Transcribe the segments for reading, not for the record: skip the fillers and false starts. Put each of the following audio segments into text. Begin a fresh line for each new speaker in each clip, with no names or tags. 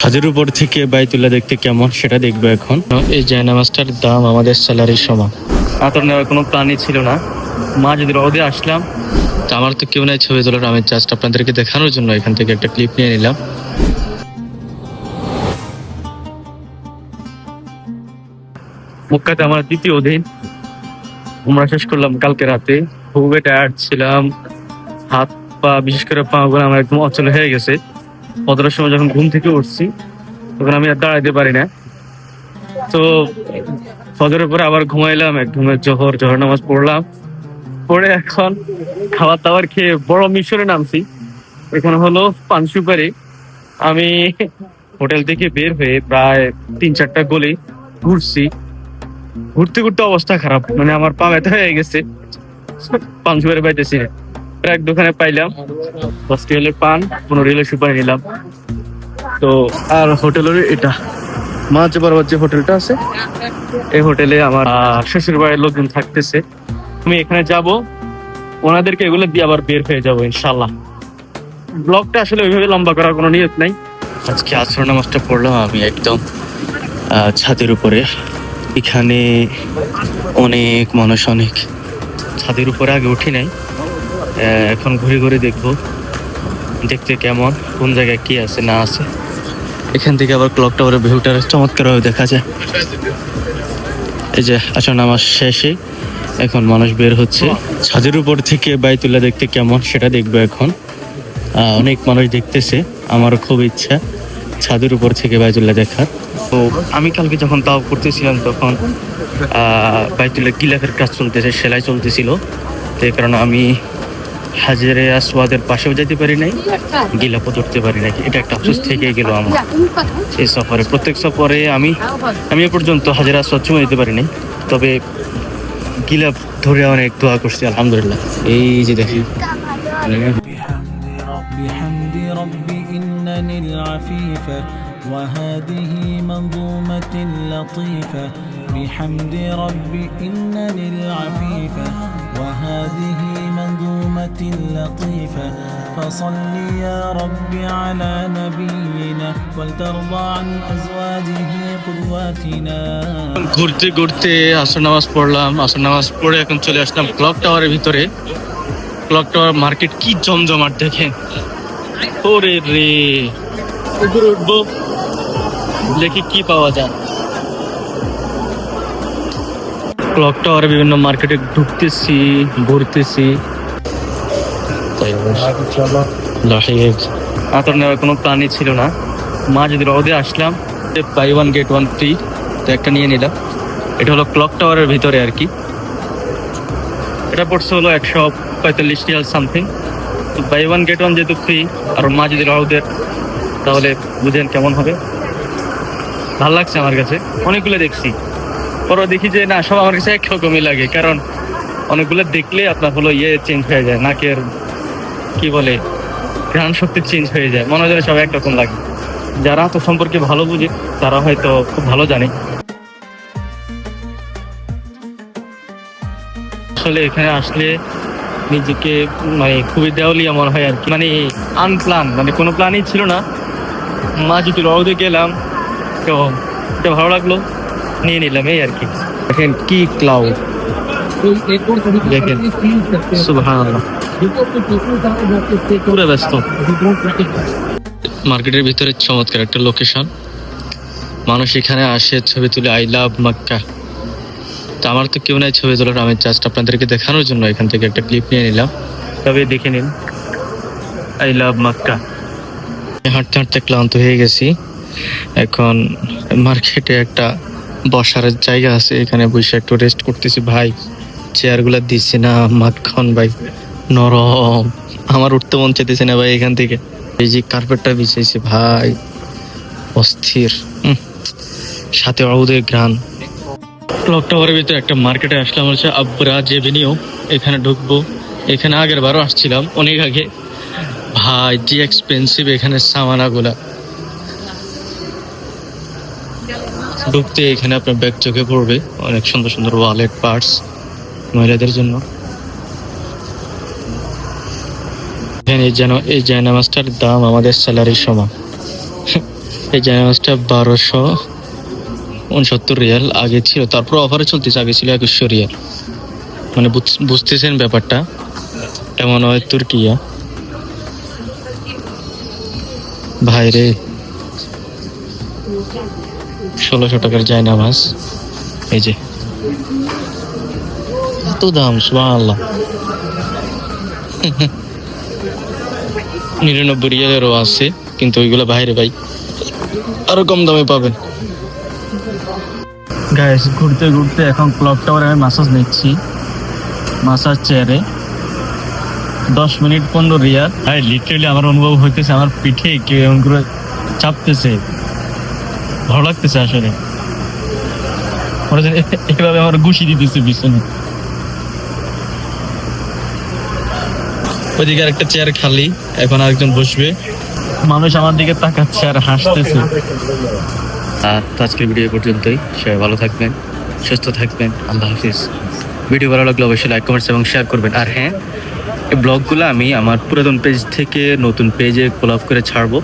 ছাদের উপর থেকে বাইতুল্লাহ দেখতে কেমন সেটা দেখবো এখন। এই জায়নামাজটার দাম আমাদের স্যালারির সমান। আতর নেওয়ার কোনো প্ল্যানই ছিল না। মা যদি রোদে আসলাম, তো আমার তো কেউ নাই ছবি তোলার, আমি জাস্ট আপনাদেরকে দেখানোর জন্য এখান থেকে একটা ক্লিপ নিয়ে নিলাম। মক্কাতে আমার দ্বিতীয় দিন, উমরা শেষ করলাম কালকে রাতে। খুবই টায়ার্ড ছিলাম, হাত পা বিশেষ করে পা গুলো আমার একদম অচল হয়ে গেছে। কতটার সময় যখন ঘুম থেকে উঠছি তখন আমি আর দাঁড়াইতে পারি না। তো ফজরের পরে আবার ঘুমাইলাম, এক ঘুমের জোহর নামাজ পড়লাম, পরে এখন খাবার দাবার খেয়ে বড় মিশরে নামছি। এখানে হলো পান সুপারি। আমি হোটেল থেকে বের হয়ে প্রায় 3-4টা গলি ঘুরছি। ঘুরতে ঘুরতে অবস্থা খারাপ, মানে আমার পা ব্যথা হয়ে গেছে, পান সুপারি পাইতেছি না। এক দোকানে পাইলাম 10 রিয়ালের পান, 15 রিয়ালের সুপারি নিলাম। তো আর হোটেলের এটা মাঝ বরাবর যে হোটেলটা আছে, এই হোটেলে আমার শ্বশুর বাড়ির লোকজন থাকতেছে। আমি এখানে যাব, ওনাদেরকে এগুলো দিয়ে আবার বের হয়ে যাবো ইনশাল্লাহ। ব্লগটা আসলে ওইভাবে লম্বা করার কোনো নিয়ত নাই। আজকে আসর নামাজটা পড়লাম আমি একদম ছাদের উপরে। এখানে অনেক মানুষ, অনেক। ছাদের উপরে আগে উঠি নাই, এখন ঘুরে ঘুরে দেখবো দেখতে কেমন, কোন জায়গায় কি আছে না আছে। এখান থেকে আবার ক্লক টাওয়ারের ভিউটা চমৎকার ভাবে দেখা যায়। এই যে আসর নামাজ শেষে এখন মানুষ বের হচ্ছে। ছাদের উপর থেকে বাইতুল্লাহ দেখতে কেমন সেটা দেখবো এখন। অনেক মানুষ দেখতেছে, আমারও খুব ইচ্ছা ছাদের উপর থেকে বাইতুল্লাহ দেখার। তো আমি কালকে যখন তাও করতেছিলাম তখন বাইতুল্লাহ গিলাফের কাজ চলতেছে, সেলাই চলতেছিল। তো এই কারণে আমি হাজরে আসওয়াদের পাশেও যেতে পারি নাই, গিলাফও ধরতে পারি নাই। এটা একটা আফসোস থেকে গেল আমার এই সফরে। প্রত্যেক সফরে আমি এ পর্যন্ত হাজরে আসওয়াদ চুমে দিতে পারি নাই, তবে গিলাফ ধরে অনেক দোয়া করছি আলহামদুলিল্লাহ। এই যে দেখি
بحمد ربي إنني العفيفة وهذه منظومة لطيفة بحمد ربي إنني العفيفة وهذه منظومة لطيفة فصل يا ربي على نبينا ولترضى عن أزواجه قدواتنا।
ঘুরতে ঘুরতে আসর নামাজ পড়লাম, আসর নামাজ পড়ে এখন চলে আসলাম ক্লক টাওয়ারের ভিতরে। ক্লক টাওয়ার মার্কেট কি জমজমাট দেখেন। ওরে রে, উপরে উঠবো, দেখি কি পাওয়া যায়। ক্লক টাওয়ারে বিভিন্ন মার্কেটে ঢুকতেছি, ঘুরতেছি। আতর নেওয়ার কোনো প্ল্যানই ছিল না। মা যদি রোদে আসলাম, বাই 1 get 1 ফ্রি, তো একটা নিয়ে নিলাম। এটা হলো ক্লক টাওয়ারের ভিতরে আর কি। এটা পড়ছে হলো 145 রিয়াল সামথিং। তো বাই 1 get 1 যেহেতু ফ্রি, আর মা যদি রোদে, তাহলে বুঝেন কেমন হবে। ভালো লাগছে আমার কাছে, অনেকগুলো দেখছি, পরে দেখি যে না, সব আমার কাছে একরকমই লাগে। কারণ অনেকগুলো দেখলে আপনার হলো চেঞ্জ হয়ে যায়, নাকের কি বলে ঘ্রাণ শক্তি চেঞ্জ হয়ে যায়, মনে হয় সব একরকম লাগে। যারা তো সম্পর্কে ভালো বুঝে তারা হয়তো খুব ভালো জানে। আসলে এখানে আসলে নিজেকে মানে খুবই দেওয়ালিয়া মনে হয় আর কি, মানে আনপ্ল্যান, মানে কোনো প্ল্যানই ছিল না। মা যদি রোদে গেলাম, তো এটা ভালো লাগলো, নিয়ে নিলাম এই আর কি। দেখেন কি ক্লাউড, দেখেন সুবহানাল্লাহ, পুরো ব্যস্ত। মার্কেটের ভিতরে চমৎকার একটা লোকেশন, মানুষ এখানে আসে ছবি তুলে। I love Mecca. তো আমার তো কেউ নাই ছবি তোলার, আমি জাস্ট আপনাদেরকে দেখানোর জন্য এখান থেকে একটা ক্লিপ নিয়ে নিলাম। তবে দেখে নিন, আই লাভ মক্কা। হাঁটতে হাঁটতে ক্লান্ত হয়ে গেছি। এখন মার্কেটে একটা বসার জায়গা আছে, এখানে বসে একটু রেস্ট করতেছি। ভাই চেয়ারগুলো দিচ্ছে না, মাখন ভাই নরম, আমার উঠতে মন চাইতেছে না ভাই এখান থেকে। এই যে কার্পেটটা বিছাইছে ভাই, অস্থির, সাথে অউদের গ্রান। ক্লক টাওয়ারের ভিতরে একটা মার্কেটে আসলাম, হচ্ছে আব্রাজ এভিনিউ। এখানে ঢুকবো। এখানে আগের বারও আসছিলাম, অনেক আগে। ভাই যে এক্সপেন্সিভ এখানে সামানাগুলা। ঢুকতে এখানে আপনার ব্যাগ চোখে পড়বে, অনেক সুন্দর সুন্দর ওয়ালেট, পার্স মহিলাদের জন্য। এখানে যেন এই জায়নামাজটার দাম আমাদের স্যালারির সমান। এই জায়গাটা 1269 রিয়াল আগে ছিল, তারপর অফারে চলতেছে, আগে ছিল 2100 রিয়াল। মানে বুঝতেছেন ব্যাপারটা কেমন হয় তুর্কিয়া। ভাইরে 1600 টাকার যায় নামাজ, এই যে এত দাম, সুবহানাল্লাহ। 99 রিয়ালেরও আছে, কিন্তু ওইগুলো বাইরে ভাই আরো কম দামে পাবেন। গাইস ঘুরতে ঘুরতে এখন ক্লক টাওয়ারে আমি মাসাজ নিচ্ছি, মাসাজ চেয়ারে 10 মিনিট 15 রিয়াল। ভাই লিটারালি আমার অনুভব হইতেছে আমার পিঠে কেউ এমন করে চাপতেছে, ভালো লাগতেছে আসলে। ওরা যেন এভাবে আমার ঘুষি দিতেছে পিছনে। ওইদিকে আরেকটা চেয়ার খালি, এখন আরেকজন বসবে। মানুষ আমার দিকে তাকাচ্ছে আর হাসতেছে। তো আজকের ভিডিও পর্যন্তই, সবাই ভালো থাকবেন, সুস্থ থাকবেন, আল্লাহ হাফিজ। ভিডিও ভালো লাগলে অবশ্যই লাইক কমেন্টস এবং শেয়ার করবেন। আর হ্যাঁ, এই ব্লগগুলো আমি আমার পুরাতন পেজ থেকে নতুন পেজে কোলাপ করে ছাড়বো।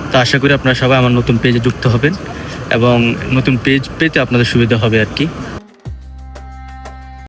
তো আশা করি আপনারা সবাই আমার নতুন পেজে যুক্ত হবেন এবং নতুন পেজ পেতে আপনাদের সুবিধা হবে আর কি।